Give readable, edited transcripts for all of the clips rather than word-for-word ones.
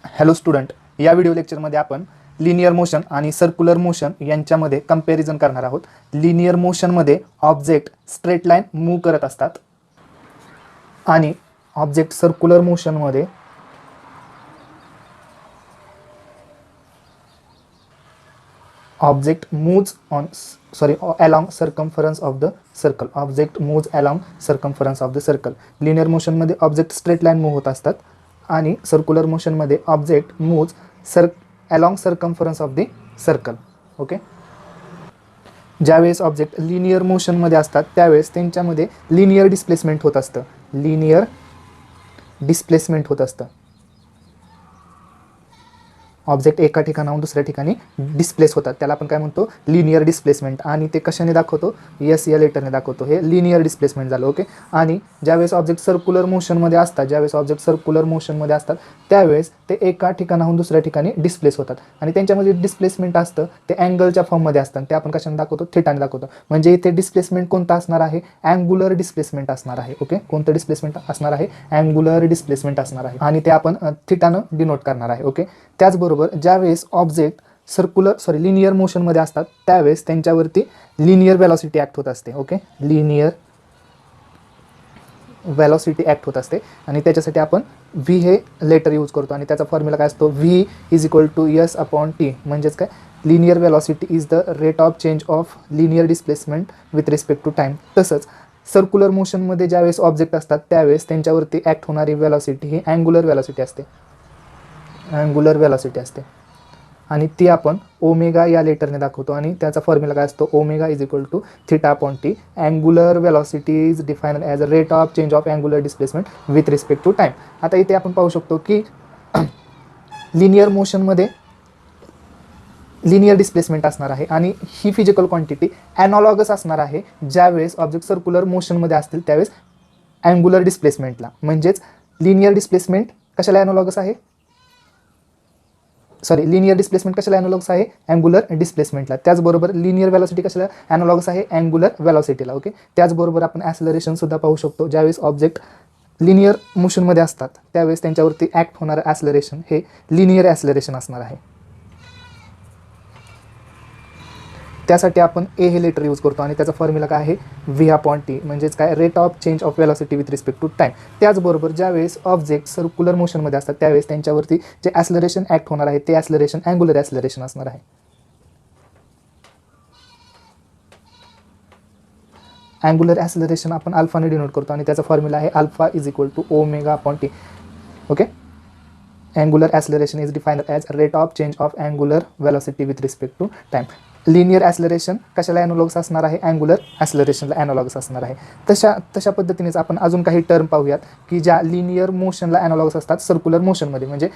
Hello student, या video लेक्चरमध्ये आपण लिनियर मोशन आणि सर्क्युलर मोशन यांच्यामध्ये कंपॅरिझन करणार आहोत. लिनियर मोशनमध्ये ऑब्जेक्ट स्ट्रेट लाईन मूव्ह करत असतात आणि ऑब्जेक्ट सर्क्युलर मोशनमध्ये object moves along circumference of the circle. Object moves along circumference of the circle. Linear मोशनमध्ये ऑब्जेक्ट स्ट्रेट लाईन मूव्ह होत असतात आणि सर्क्युलर मोशनमध्ये object moves along circumference of the circle. Okay, ज्यावेळेस ऑब्जेक्ट लिनियर मोशनमध्ये असतात त्यावेळेस त्यांच्यामध्ये लिनियर डिस्प्लेसमेंट होत असतं. लिनियर डिस्प्लेसमेंट होत असतं. ऑब्जेक्ट एका ठिकाणाहून दुसऱ्या ठिकाणी डिस्प्लेस होतात, त्याला आपण काय म्हणतो, लिनियर डिस्प्लेसमेंट. आणि ते कशाने दाखवतो, एस या लेटरने दाखवतो. हे लिनियर डिस्प्लेसमेंट झालं. ओके, आणि ज्यावेळेस ऑब्जेक्ट सर्क्युलर मोशनमध्ये असतात त्यावेळेस ते एका ठिकाणाहून दुसऱ्या ठिकाणी डिस्प्लेस होतात आणि त्यांच्यामध्ये डिस्प्लेसमेंट असतं ते अँगलच्या फॉर्ममध्ये असतं. ते आपण कशाने दाखवतो, थिटाने दाखवतो. म्हणजे इथे डिस्प्लेसमेंट कोणता असणार आहे, अँगुलर डिस्प्लेसमेंट असणार आहे. ओके, कोणतं डिस्प्लेसमेंट असणार आहे, अँगुलर डिस्प्लेसमेंट असणार आहे आणि ते आपण थिटानं डिनोट करणार आहे. ओके, त्याचबरोबर ज्यावेळेस ऑब्जेक्ट लिनियर मोशनमध्ये असतात त्यावेळेस त्यांच्यावरती लिनियर वेलॉसिटी ॲक्ट होत असते. ओके, लिनियर वेलॉसिटी ॲक्ट होत असते आणि त्याच्यासाठी आपण व्ही हे लेटर यूज करतो आणि त्याचा फॉर्म्युला काय असतो, V is equal to S upon T. म्हणजेच काय, linear velocity is the rate of change of linear displacement with respect to time. तसंच सर्क्युलर मोशनमध्ये ज्यावेळेस ऑब्जेक्ट असतात त्यावेळेस त्यांच्यावरती ॲक्ट होणारी वेलॉसिटी ही अँगुलर वेलॉसिटी असते. अँगुलर वेलॉसिटी असते आणि ती आपण ओमेगा या लेटरने दाखवतो आणि त्याचा फॉर्म्युला काय असतो, omega is equal to theta upon T. Angular velocity is defined as a rate of change of angular displacement with respect to time. आता इथे आपण पाहू शकतो की लिनियर मोशनमध्ये लिनियर डिस्प्लेसमेंट असणार आहे आणि ही फिजिकल क्वांटिटी ॲनॉलॉगस असणार आहे ज्यावेळेस ऑब्जेक्ट सर्क्युलर मोशनमध्ये असतील त्यावेळेस अँगुलर डिस्प्लेसमेंटला. म्हणजेच लिनियर डिस्प्लेसमेंट कशाला ॲनॉलॉगस आहे, लिनियर डिस्प्लेसमेंट कशाला ॲनॉलॉगस आहे, अँगुलर डिस्प्लेसमेंटला. त्याचबरोबर लिनियर वेलॉसिटी कशाला ॲनॉलॉगस आहे, अँगुलर वेलॉसिटीला. ओके, त्याचबरोबर आपण ॲक्सेलरेशन सुद्धा पाहू शकतो. ज्यावेळेस ऑब्जेक्ट लिनियर मोशनमध्ये असतात त्यावेळेस त्यांच्यावरती ॲक्ट होणारं ॲक्सेलरेशन हे लिनियर ॲक्सेलरेशन असणार आहे. त्यासाठी आपण ए हे लेटर यूज करतो आणि त्याचा फॉर्म्युला काय आहे, व्ही अपॉन टी. म्हणजेच काय, rate of change of velocity with respect to time. त्याचबरोबर ज्यावेळेस ऑब्जेक्ट सर्क्युलर मोशनमध्ये असतात त्यावेळेस त्यांच्यावरती जे ॲक्सेलरेशन ॲक्ट होणार आहे ते ॲक्सेलरेशन अँगुलर ॲक्सेलरेशन असणार आहे. अँगुलर ॲक्सेलरेशन आपण अल्फाने डिनोट करतो आणि त्याचा फॉर्म्युला आहे alpha is equal to omega upon T. Okay, angular acceleration is defined as rate of change of angular velocity with respect to time. Linear acceleration कशाला analogous असणार आहे, अँगुलर ॲक्सेलरेशनला ॲनॉलॉगस असणार आहे. तशा पद्धतीनेच आपण अजून काही टर्म पाहूयात की ज्या लिनियर मोशनला ॲनॉलॉगस असतात सर्क्युलर मोशनमध्ये. म्हणजे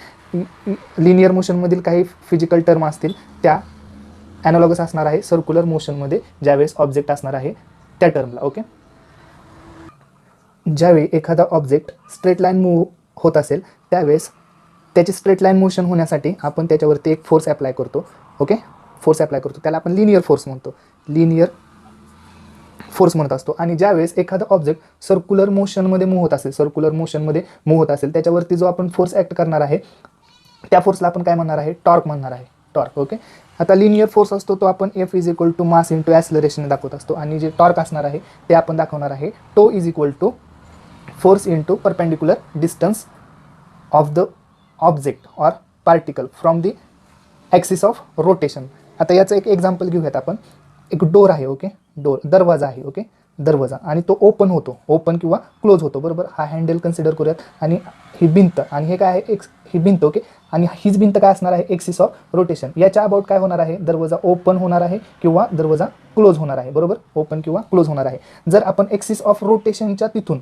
लिनियर मोशनमधील काही फिजिकल टर्म असतील त्या ॲनॉलॉगस असणार आहे सर्क्युलर मोशनमध्ये ज्यावेळेस ऑब्जेक्ट असणार आहे त्या टर्मला. ओके, ज्यावेळी एखादा ऑब्जेक्ट स्ट्रेट लाईन मूव्ह होत असेल त्यावेळेस त्याची स्ट्रेट लाईन मोशन होण्यासाठी आपण त्याच्यावरती एक फोर्स ॲप्लाय करतो. ओके, फोर्स ॲप्लाय करतो त्याला आपण लिनियर फोर्स म्हणतो, लिनियर फोर्स म्हणत असतो. आणि ज्यावेळेस एखादा ऑब्जेक्ट सर्क्युलर मोशनमध्ये मूव्ह होत असेल त्याच्यावरती जो आपण फोर्स ॲक्ट करणार आहे त्या फोर्सला आपण काय म्हणणार आहे, टॉर्क म्हणणार आहे, टॉर्क. ओके, आता लिनियर फोर्स असतो तो आपण F is equal to mass into acceleration दाखवत असतो आणि जे टॉर्क असणार आहे ते आपण दाखवणार आहे टो is equal to force into perpendicular distance of the object or particle from the axis of rotation. आता याचं एक एक्झाम्पल घेऊयात आपण. एक डोर आहे. ओके, दरवाजा आहे. ओके, दरवाजा आणि तो ओपन किंवा क्लोज होतो, बरोबर. हा हँडल कन्सिडर करूयात आणि ही भिंत आणि हे काय आहे, ही भिंत. ओके, आणि हीच भिंत काय असणार आहे, एक्सिस ऑफ रोटेशन. याच्या अबाउट काय होणार आहे, दरवाजा ओपन होणार आहे किंवा दरवाजा क्लोज होणार आहे, बरोबर. ओपन किंवा क्लोज होणार आहे. जर आपण एक्सिस ऑफ रोटेशनच्या तिथून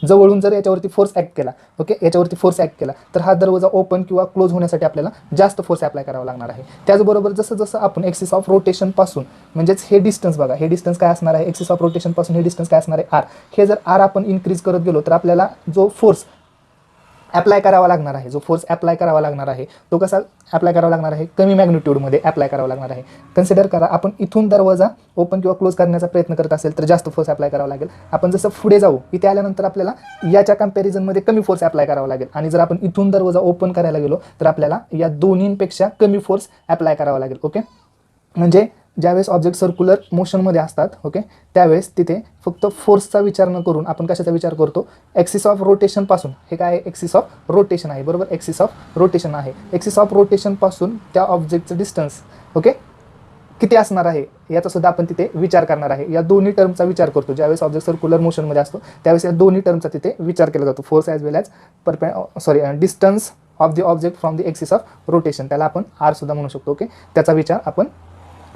जवळून जर याच्यावरती फोर्स ॲक्ट केला, ओके, याच्यावरती फोर्स ॲक्ट केला तर हा दरवाजा ओपन किंवा क्लोज होण्यासाठी आपल्याला जास्त फोर्स अप्लाय करावा लागणार आहे. त्याचबरोबर जसं आपण एक्सिस ऑफ रोटेशनपासून, म्हणजेच हे डिस्टन्स बघा, हे डिस्टन्स काय असणार आहे, एक्सिस ऑफ रोटेशनपासून हे डिस्टन्स काय असणार आहे, आर. हे जर आर आपण इन्क्रीज करत गेलो तर आपल्याला जो फोर्स ॲप्लाय करावा लागणार आहे, जो फोर्स ॲप्लाय करावा लागणार आहे तो कसा ॲप्लाय करावा लागणार आहे, कमी मॅग्निट्यूडमध्ये ॲप्लाय करावा लागणार आहे. कन्सिडर करा, आपण इथून दरवाजा ओपन किंवा क्लोज करण्याचा प्रयत्न करत असेल तर जास्त फोर्स ॲप्लाय करावा लागेल. आपण जसं पुढे जाऊ इथे आल्यानंतर आपल्याला याच्या कम्पॅरिझनमध्ये कमी फोर्स ॲप्लाय करावा लागेल. आणि जर आपण इथून दरवाजा ओपन करायला गेलो तर आपल्याला या दोन्हींपेक्षा कमी फोर्स ॲप्लाय करावा लागेल. ओके, म्हणजे ज्यावेळेस ऑब्जेक्ट सर्क्युलर मोशनमध्ये असतात, ओके, त्यावेळेस तिथे फक्त फोर्सचा विचार न करून आपण कशाचा विचार करतो, ॲक्सिस ऑफ रोटेशनपासून. हे काय आहे, ॲक्सिस ऑफ रोटेशन आहे, बरोबर, ॲक्सिस ऑफ रोटेशन आहे. ॲक्सिस ऑफ रोटेशनपासून त्या ऑब्जेक्टचं डिस्टन्स, ओके, किती असणार आहे याचासुद्धा आपण तिथे विचार करणार आहे. या दोन्ही टर्मचा विचार करतो. ज्यावेळेस ऑब्जेक्ट सर्क्युलर मोशनमध्ये असतो त्यावेळेस या दोन्ही टर्मचा तिथे विचार केला जातो, force as well as distance of the object from the axis of rotation, त्याला आपण आर सुद्धा म्हणू शकतो. ओके, त्याचा विचार आपण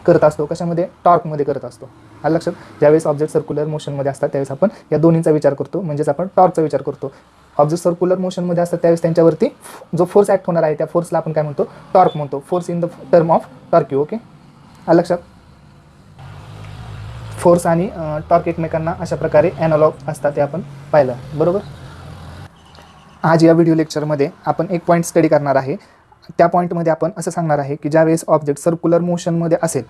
करत असतो. कशामध्ये, टॉर्कमध्ये करत असतो. आलं लक्षात. ज्यावेळेस ऑब्जेक्ट सर्क्युलर मोशनमध्ये असतात त्यावेळेस आपण या दोन्हींचा विचार करतो, म्हणजेच आपण टॉर्कचा विचार करतो. ऑब्जेक्ट सर्क्युलर मोशनमध्ये असतात त्यावेळेस त्यांच्यावरती जो फोर्स ॲक्ट होणार आहे त्या फोर्सला आपण काय म्हणतो, टॉर्क म्हणतो. Force in the term of torque. Okay, आलं लक्षात. फोर्स आणि टॉर्क एकमेकांना अशा प्रकारे ॲनालॉग असतात ते आपण पाहिलं, बरोबर. आज या व्हिडिओ लेक्चरमध्ये आपण एक पॉईंट स्टडी करणार आहे. त्या पॉईंटमध्ये आपण असं सांगणार आहे की ज्यावेळेस ऑब्जेक्ट सर्क्युलर मोशनमध्ये असेल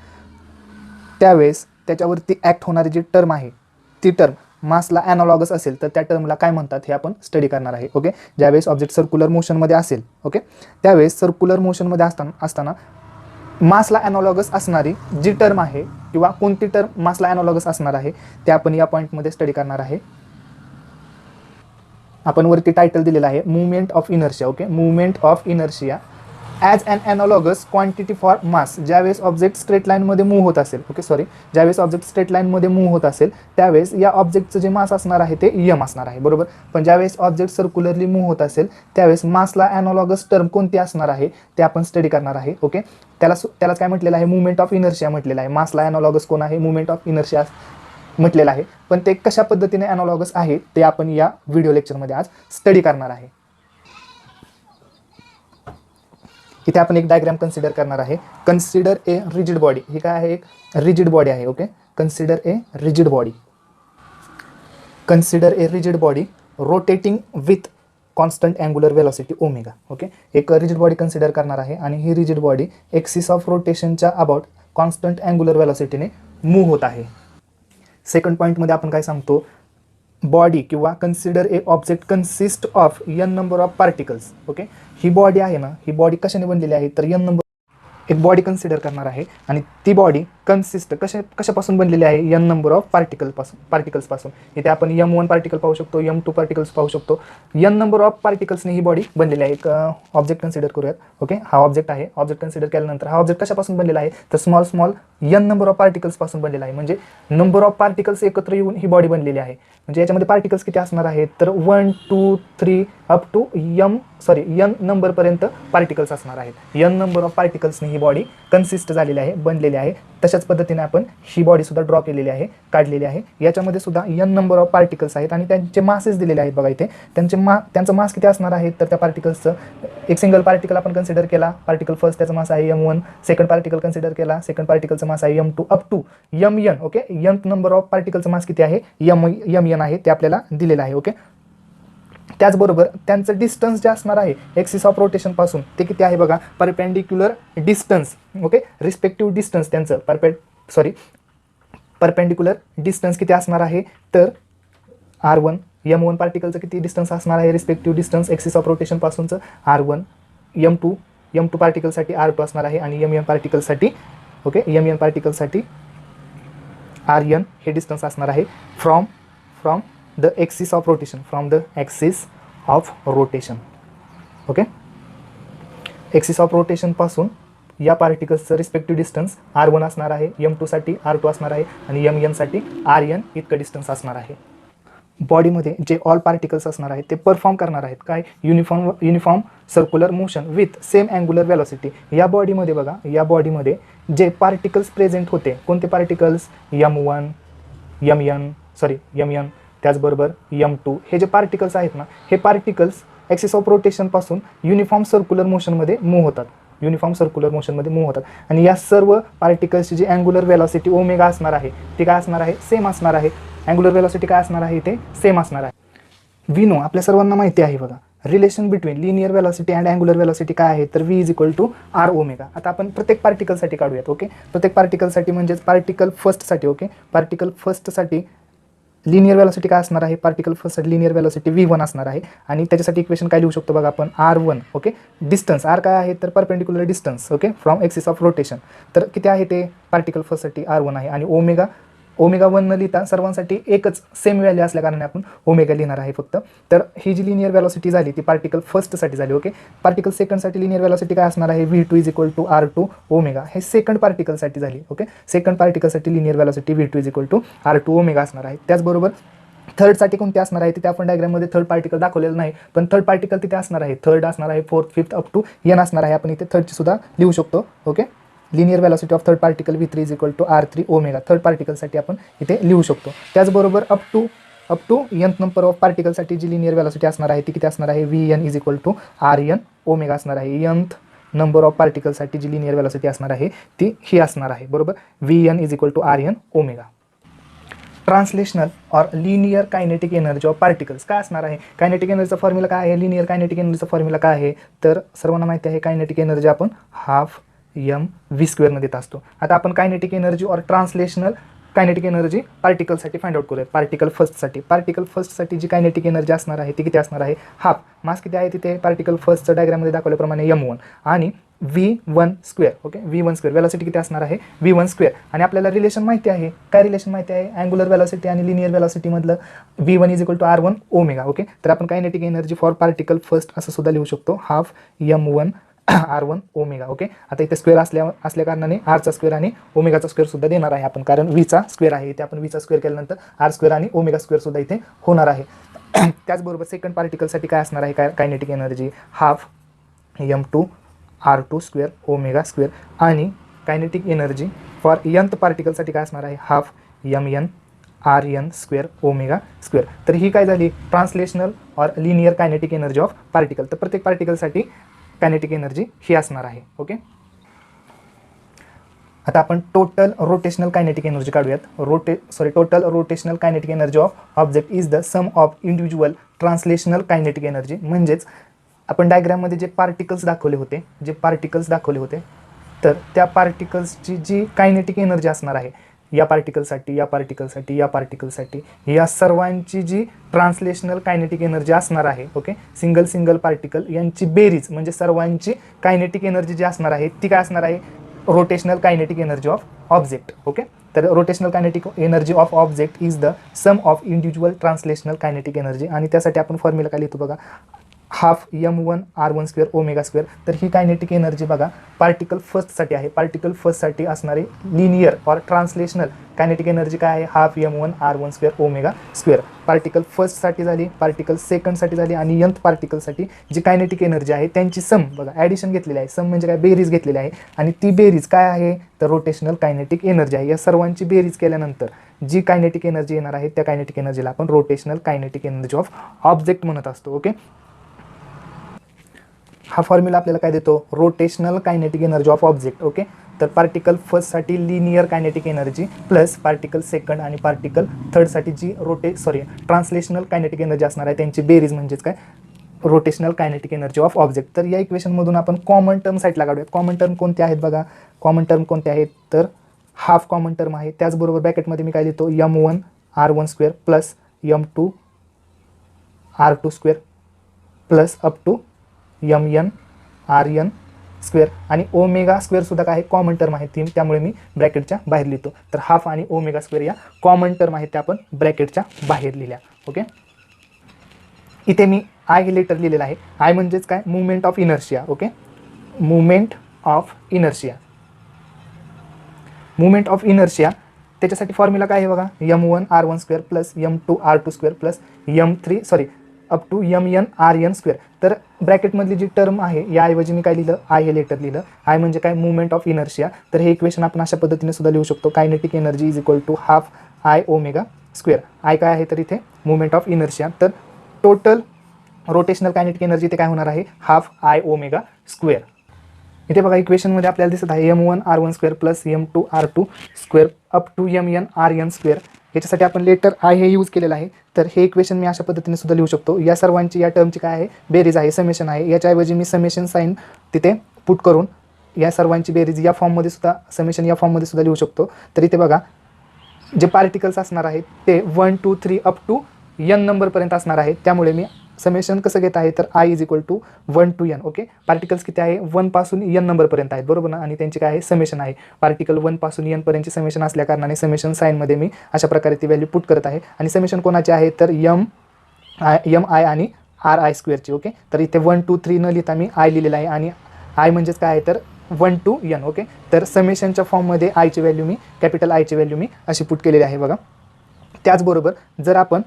त्यावेळेस त्याच्यावरती ॲक्ट होणारी जी टर्म आहे ती टर्म मासला ॲनालॉगस असेल तर त्या टर्मला काय म्हणतात हे आपण स्टडी करणार आहे. ओके, ज्यावेळेस ऑब्जेक्ट सर्क्युलर मोशनमध्ये असेल, ओके, त्यावेळेस सर्क्युलर मोशनमध्ये असताना मासला ॲनालॉगस असणारी जी टर्म आहे किंवा कोणती टर्म मासला ॲनालॉगस असणार आहे ते आपण या पॉईंटमध्ये स्टडी करणार आहे. आपण वरती टायटल दिलेलं आहे movement of inertia. Okay, movement of inertia as an analogous quantity for mass. ज्यावेळेस ऑब्जेक्ट स्ट्रेट लाईनमध्ये मूव्ह होत असेल, ओके सॉरी, ज्यावेळेस ऑब्जेक्ट स्ट्रेट लाईनमध्ये मूव्ह होत असेल त्यावेळेस या ऑब्जेक्टचं जे मास असणार आहे ते यम असणार आहे, बरोबर. पण ज्यावेळेस ऑब्जेक्ट सर्क्युलरली मूव्ह होत असेल त्यावेळेस मासला ॲनालॉगस टर्म कोणती असणार आहे ते आपण स्टडी करणार आहे. ओके, त्यालाच काय म्हटलेलं आहे, मुवमेंट ऑफ इनर्शिया म्हटलेलं आहे. मासला ॲनालॉगस कोण आहे, मुवमेंट ऑफ इनर्शिया म्हटलेलं आहे. पण ते कशा पद्धतीने ॲनालॉगस आहे ते आपण या व्हिडिओ लेक्चरमध्ये आज स्टडी करणार आहे. इथे आपण एक डायग्राम कन्सिडर करणार आहे. Consider a rigid body. ही काय आहे, एक रिजिड बॉडी आहे. Okay, consider a rigid body. Consider a rigid body rotating with constant angular velocity omega. Okay, एक रिजिड बॉडी कन्सिडर करणार आहे आणि ही रिजिड बॉडी एक्सिस ऑफ रोटेशनच्या अबाउट कॉन्स्टंट अँग्युलर वेलॉसिटीने मूव्ह होत आहे. सेकंड पॉईंटमध्ये आपण काय सांगतो, बॉडी किंवा consider a object consist of N number of particles. Okay, ही बॉडी आहे ना, ही बॉडी कशाने बनलेली आहे तर एन नंबर एक बॉडी कन्सिडर करणार आहे आणि ती बॉडी कन्सिस्ट कशापासून बनलेली आहे, एन नंबर ऑफ पार्टिकल्सपासून. इथे आपण M1 पार्टिकल पाहू शकतो, M2 पार्टिकल्स पाहू शकतो. एन नंबर ऑफ पार्टिकल्सने ही बॉडी बनलेली आहे. एक ऑब्जेक्ट कन्सिडर करूयात. ओके, हा ऑब्जेक्ट आहे. ऑब्जेक्ट कन्सिडर केल्यानंतर हा ऑब्जेक्ट कशापासून बनलेला आहे तर स्मॉल एन नंबर ऑफ पार्टिकल्सपासून बनलेला आहे. म्हणजे नंबर ऑफ पार्टिकल्स एकत्र येऊन ही बॉडी बनलेली आहे. म्हणजे याच्यामध्ये पार्टिकल्स किती असणार आहेत तर 1 2 3 अप टू एन नंबरपर्यंत पार्टिकल्स असणार आहेत. एन नंबर ऑफ पार्टिकल्सने ही बॉडी कन्सिस्ट झालेली आहे, बनलेली आहे. तशाच पद्धतीने आपण ही बॉडी सुद्धा ड्रॉ केलेली आहे, काढलेली आहे. याच्यामध्ये सुद्धा एन नंबर ऑफ पार्टिकल्स आहेत आणि त्यांचे मासेस दिलेले आहेत. बघा इथे त्यांचं मास किती असणार आहे तर त्या पार्टिकल्सचं एक सिंगल पार्टिकल आपण कन्सिडर केला, पार्टिकल फर्स्ट त्याचा मास आहे M1. सेकंड पार्टिकल कन्सिडर केला, सेकंड पार्टिकलचा मास आहे M2 up to Mn. Okay, N number of पार्टिकलचा मास किती आहे Mn आहे ते आपल्याला दिलेलं आहे. ओके, त्याचबरोबर त्यांचं डिस्टन्स जे असणार आहे एक्सिस ऑफ रोटेशनपासून ते किती आहे बघा, perpendicular distance. Okay, respective distance त्यांचं परपेंडिक्युलर डिस्टन्स किती असणार आहे तर R1. M1 पार्टिकलचं किती डिस्टन्स असणार आहे रिस्पेक्टिव्ह डिस्टन्स एक्सिस ऑफ रोटेशनपासूनचं R1. M2 पार्टिकलसाठी R2 असणार आहे आणि Mn पार्टिकलसाठी Mn पार्टिकलसाठी Rn हे डिस्टन्स असणार आहे from the axis of rotation, from the axis of rotation. Okay, axis of रोटेशनपासून या पार्टिकल्सचं रिस्पेक्टिव्ह डिस्टन्स R1 असणार आहे, M2 साठी R2 असणार आहे आणि Mn साठी Rn इतकं डिस्टन्स असणार आहे. बॉडीमध्ये जे ऑल पार्टिकल्स असणार आहेत ते परफॉर्म करणार आहेत काय, uniform circular motion with same angular velocity. या बॉडीमध्ये बघा, या बॉडीमध्ये जे पार्टिकल्स प्रेझेंट होते कोणते पार्टिकल्स M1 Mn त्याचबरोबर M2 हे जे पार्टिकल्स आहेत ना हे पार्टिकल्स ॲक्सिस ऑफ रोटेशनपासून युनिफॉर्म सर्क्युलर मोशनमध्ये मूव्ह होतात. आणि या सर्व पार्टिकल्सची जी अँग्युलर वेलॉसिटी ओमेगा असणार आहे ती काय असणार आहे, सेम असणार आहे. अँग्युलर वेलॉसिटी काय असणार आहे ते सेम असणार आहे. वी नो, आपल्या सर्वांना माहिती आहे बघा, relation between linear velocity and angular velocity काय आहे तर v is equal to R omega. आता आपण प्रत्येक पार्टिकलसाठी काढूयात. ओके, प्रत्येक पार्टिकलसाठी म्हणजेच पार्टिकल फर्स्टसाठी. ओके, पार्टिकल फर्स्टसाठी लिनियर वेलॉसिटी काय असणार आहे, पार्टिकल फर्स्टसाठी लिनियर वेलॉसिटी v1 असणार आहे. आणि त्याच्यासाठी इक्वेशन काय लिहू शकतो बघा आपण, r1. ओके, डिस्टन्स r काय आहे तर perpendicular distance. Okay, from axis of rotation. तर किती आहे ते पार्टिकल फर्स्टसाठी r1 आहे. आणि ओमेगा 1 न लिहिता सर्वांसाठी एकच सेम व्हॅल्यू असल्या कारणाने आपण ओमेगा लिहिणार आहे फक्त. तर ही जी लिनियर वेलॉसिटी झाली ती पार्टिकल फर्स्टसाठी झाली. ओके, पार्टिकल सेकंडसाठी लिनियर वेलॉसिटी काय असणार आहे, v2 is equal to r2 omega. हे सेकंड पार्टिकलसाठी झाली. ओके, सेकंड पार्टिकलसाठी linear velocity v2 is equal to r2 omega असणार आहे. त्याचबरोबर थर्डसाठी कोणते असणार आहे तिथे आपण डायग्राममध्ये थर्ड पार्टिकल दाखवलेलं नाही, पण थर्ड पार्टिकल तिथे असणार आहे. थर्ड असणार आहे, fourth, fifth up to n असणार आहे. आपण इथे थर्डची सुद्धा लिहू शकतो. Okay, linear velocity of third particle v3 is equal to r3 omega. Third पार्टिकलसाठी आपण इथे लिहू शकतो. त्याचबरोबर up to nth number of पार्टिकलसाठी जी लिनियर वेलॉसिटी असणार आहे ती किती असणार आहे, vn is equal to rn omega असणार आहे. nth नंबर ऑफ पार्टिकलसाठी जी लिनियर वेलॉसिटी असणार आहे ती ही असणार आहे. बरोबर, vn is equal to rn omega. Translational और linear kinetic energy of particles काय असणार आहे, कायनेटिक एनर्जीचा फॉर्म्युला काय आहे, लिनियर कायनेटिक एनर्जीचा फॉर्म्युला काय आहे तर सर्वांना माहिती आहे कायनेटिक एनर्जी आपण हाफ mv² न देत असतो. आता आपण कायनेटिक एनर्जी और ट्रान्सलेशनल कायनेटिक एनर्जी पार्टिकलसाठी फाइंड आउट करूया. पार्टिकल फर्स्टसाठी जी कायनेटिक एनर्जी असणार आहे ती किती असणार आहे, हाफ. मास किती आहे तिथे पार्टिकल फर्स्टच्या डायग्राममध्ये दाखवल्याप्रमाणे m1 आणि v1². ओके, v1² वेलॉसिटी किती असणार आहे, v1². आणि आपल्याला रिलेशन माहिती आहे, काय रिलेशन माहिती आहे, अँग्युलर वेलॉसिटी आणि लिनियर वेलॉसिटी मधलं v1 is equal to r1 omega. Okay, तर आपण kinetic energy for particle first असं सुद्धा लिहू शकतो, half m1 r1 omega. Okay, आता इथे स्क्वेअर असल्या कारणाने r चा स्क्वेअर आणि ओमेगाचा स्क्वेअर सुद्धा देणार आहे आपण, कारण v चा स्क्वेअर आहे. इथे आपण v चा स्क्वेअर केल्यानंतर r स्क्वेअर आणि ओमेगा स्क्वेअर सुद्धा इथे होणार आहे. त्याचबरोबर सेकंड पार्टिकलसाठी काय असणार आहे, kinetic energy half m2 r2² omega square. आणि कायनेटिक एनर्जी फॉर nth पार्टिकलसाठी काय असणार आहे, half mn rn² omega square. तर ही काय झाली, ट्रान्सलेशनल और linear kinetic energy of particle. तर प्रत्येक पार्टिकलसाठी कायनेटिक एनर्जी ही असणार आहे. ओके, आता आपण टोटल रोटेशनल कायनेटिक एनर्जी काढूयात. Total rotational kinetic energy of object is the sum of individual translational kinetic energy. म्हणजेच आपण डायग्राममध्ये जे पार्टिकल्स दाखवले होते तर त्या पार्टिकल्सची जी कायनेटिक एनर्जी असणार आहे या पार्टिकलसाठी या सर्वांची जी ट्रान्सलेशनल कायनेटिक एनर्जी असणार आहे. ओके, सिंगल पार्टिकल यांची बेरीज म्हणजे सर्वांची कायनेटिक एनर्जी जी असणार आहे ती काय असणार आहे, rotational kinetic energy of object. Okay, तर rotational kinetic energy of object is the sum of individual translational kinetic energy. आणि त्यासाठी आपण फॉर्म्युला काय लिहितो बघा, half m1 r1² omega square. तर ही कायनेटिक एनर्जी बघा पार्टिकल फर्स्टसाठी आहे. पार्टिकल फर्स्टसाठी असणारी लिनियर और ट्रान्सलेशनल कायनेटिक एनर्जी काय आहे, half m1 r1² omega square. Particle फर्स्टसाठी झाली, पार्टिकल सेकंडसाठी झाली आणि nth पार्टिकलसाठी जी कायनेटिक एनर्जी आहे त्यांची सम बघा, ॲडिशन घेतलेली आहे. सम म्हणजे काय, बेरीज घेतलेली आहे. आणि ती बेरीज काय आहे तर रोटेशनल कायनेटिक एनर्जी आहे. या सर्वांची बेरीज केल्यानंतर जी कायनेटिक एनर्जी येणार आहे त्या कायनेटिक एनर्जीला आपण rotational kinetic energy of object म्हणत असतो. ओके, हा फॉर्म्युला आपल्याला काय देतो, rotational kinetic energy of object. Okay, तर पार्टिकल फर्स्टसाठी linear kinetic energy plus particle second आणि पार्टिकल थर्डसाठी जी ट्रान्सलेशनल कायनेटिक एनर्जी असणार आहे त्यांची बेरीज म्हणजेच काय, rotational kinetic energy of object. तर या इक्वेशनमधून आपण कॉमन टर्म साईडला काढूयात. कॉमन टर्म कोणते आहेत बघा, कॉमन टर्म कोणते आहेत तर हाफ कॉमन टर्म आहे. त्याचबरोबर ब्रॅकेटमध्ये मी काय लिहितो, m1 r1² plus m2 r2² plus up to mn rn² आणि ओमेगा स्क्वेअर सुद्धा काय कॉमन टर्म आहे ती, त्यामुळे मी ब्रॅकेटच्या बाहेर लिहितो. तर हाफ आणि ओमेगा स्क्वेअर या कॉमन टर्म आहेत त्या आपण ब्रॅकेटच्या बाहेर लिहिल्या. ओके, इथे मी आय हे लेटर लिहिलेलं आहे. आय म्हणजेच काय, movement of inertia. Okay, movement of inertia त्याच्यासाठी फॉर्म्युला काय आहे बघा, m1 r1² plus m2 r2² plus m3 up to mn rn². तर ब्रॅकेटमधली जी टर्म आहे याऐवजी मी काय लिहिलं, आय हे लेटर लिहिलं. आय म्हणजे काय, मुवमेंट ऑफ इनर्शिया. तर हे इक्वेशन आपण अशा पद्धतीने सुद्धा लिहू शकतो, kinetic energy is equal to half I omega square. I काय आहे तर इथे मुवमेंट ऑफ इनर्शिया. तर टोटल रोटेशनल कायनेटिक एनर्जी इथे काय होणार आहे, हाफ आय ओमेगा स्क्वेअर. इथे बघा इक्वेशनमध्ये आपल्याला दिसत आहे m1 r1² plus m2 r2² up to mn rn² याच्यासाठी आपण लेटर आय हे यूज केलेलं आहे. तर हे इक्वेशन मी अशा पद्धतीने सुद्धा लिहू शकतो. या सर्वांची या टर्मची काय आहे, बेरीज आहे, समेशन आहे. याच्याऐवजी मी समेशन साईन तिथे पुट करून या सर्वांची बेरीज या फॉर्ममध्ये सुद्धा, समेशन या फॉर्ममध्ये सुद्धा लिहू शकतो. तर इथे बघा, जे पार्टिकल्स असणार आहेत ते 1 2 3 अप टू n नंबरपर्यंत असणार आहेत. त्यामुळे मी समेशन कसं घेत आहे, तर I = 1 to n. Okay, particles किती आहे, 1 पासून n नंबरपर्यंत आहेत, बरोबर ना. आणि त्यांची काय आहे, समेशन आहे. पार्टिकल 1 पासून n पर्यंतचे समेशन असल्या कारणाने समेशन साईनमध्ये मी अशा प्रकारे ती व्हॅल्यू पुट करत आहे. आणि समेशन कोणाचे आहे, तर mi आणि ri²ची. ओके, तर इथे 1 2 3 न लिहिता मी I लिहिलेला आहे. आणि I म्हणजेच काय आहे, तर 1 to n. ओके, तर समेशनच्या फॉर्ममध्ये आयची व्हॅल्यू मी, कॅपिटल आयची व्हॅल्यू मी अशी पुट केलेली आहे बघा. त्याचबरोबर जर आपण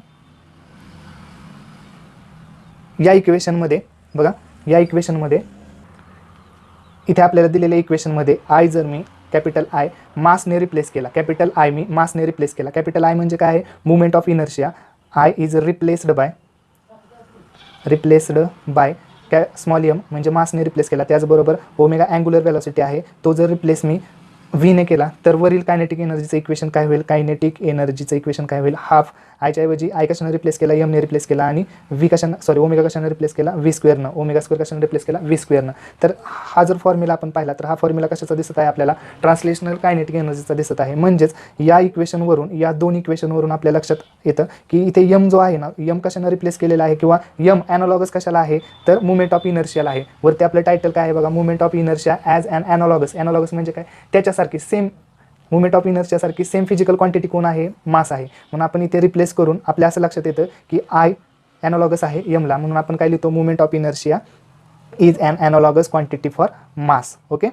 या इक्वेशनमध्ये बघा, या इक्वेशनमध्ये इथे आपल्याला दिलेल्या इक्वेशनमध्ये आय जर मी कॅपिटल आय मासने रिप्लेस केला, कॅपिटल आय मी मासने रिप्लेस केला. कॅपिटल आय म्हणजे काय आहे, movement of inertia. I is replaced by small M म्हणजे मासने रिप्लेस केला. त्याचबरोबर ओमेगा अँग्युलर वेलोसिटी आहे, तो जर रिप्लेस मी व्हीने केला तर वरील कायनेटिक एनर्जीचं इक्वेशन काय होईल, कायनेटिक एनर्जीचं इक्वेशन काय होईल, हाफ आयच्या ऐवजी आय कशाने रिप्लेस केला, एमने रिप्लेस केला. आणि ओमेगा कशाने रिप्लेस केला, v². ओमेगा स्क्वेअर कशाने रिप्लेस केला, v². तर हा जर फॉर्म्युला आपण पाहिला तर हा फॉर्म्युला कशाचा दिसत आहे आपल्याला, ट्रान्सलेशनल कायनेटिक एनर्जीचा दिसत आहे. म्हणजेच या इक्वेशनवरून, या दोन इक्वेशनवरून आपल्या लक्षात येतं की इथे एम जो आहे ना, एम कशाने रिप्लेस केलेला आहे, किंवा एम ॲनालॉगस कशाला आहे, तर मुवमेंट ऑफ इनर्शियाला आहे. वरती आपलं टायटल काय आहे बघा, moment of inertia as an analogous. Analogous म्हणजे काय, त्याच्यासारखी सेम मुवमेंट ऑफ इनर्शियासारखी सेम फिजिकल क्वांटिटी कोण आहे, मास आहे. म्हणून आपण इथे रिप्लेस करून आपल्या असं लक्षात येतं की आय ॲनालॉगस आहे एमला, म्हणून आपण काय लिहितो, moment of inertia is an analogous quantity for mass. Okay,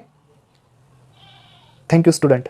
thank you student.